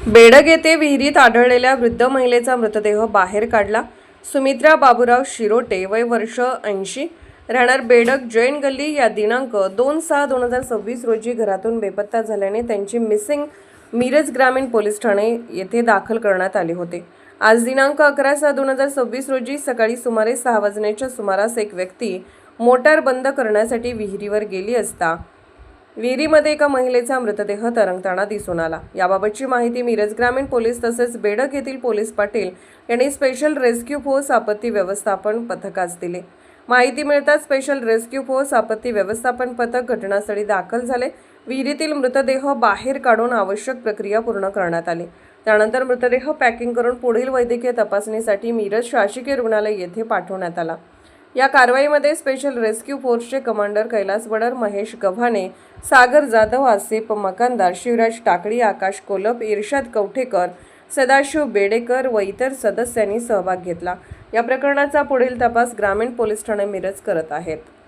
बेडग येथे विहिरीत आढळलेल्या वृद्ध महिलेचा मृतदेह बाहेर काढला. सुमित्रा बाबूराव शिरोटे, वय वर्ष 80, राहणार बेडग, जैन गल्ली या दिनांक 2/6/2026 रोजी घरातून बेपत्ता झाल्याने त्यांची मिसिंग मिरज ग्रामीण पोलीस ठाणे येथे दाखल करण्यात आले होते. आज दिनांक 11/6/2026 रोजी सकाळी सुमारे 6 वाजण्याच्या सुमारास एक व्यक्ती मोटार बंद करण्यासाठी विहिरीवर गेली असता विहिरीमध्ये एका महिलेचा मृतदेह तरंगताना दिसून आला. याबाबतची माहिती मिरज ग्रामीण पोलीस तसेच बेडग येथील पोलीस पाटील यांनी स्पेशल रेस्क्यू फोर्स आपत्ती व्यवस्थापन पथकास दिले. माहिती मिळताच स्पेशल रेस्क्यू फोर्स आपत्ती व्यवस्थापन पथक घटनास्थळी दाखल झाले. विहिरीतील मृतदेह बाहेर काढून आवश्यक प्रक्रिया पूर्ण करण्यात आली. त्यानंतर मृतदेह पॅकिंग करून पुढील वैद्यकीय तपासणीसाठी मिरज शासकीय रुग्णालय येथे पाठवण्यात आला. या कारवाईमध्ये स्पेशल रेस्क्यू फोर्सचे कमांडर कैलास वडर, महेश गव्हाणे, सागर जाधव, आसिफ मकानदार, शिवराज टाकळी, आकाश कोलप, इर्शाद कवठेकर, सदाशिव बेडेकर व इतर सदस्यांनी सहभाग घेतला. या प्रकरणाचा पुढील तपास ग्रामीण पोलीस ठाणे मिरज करत आहेत.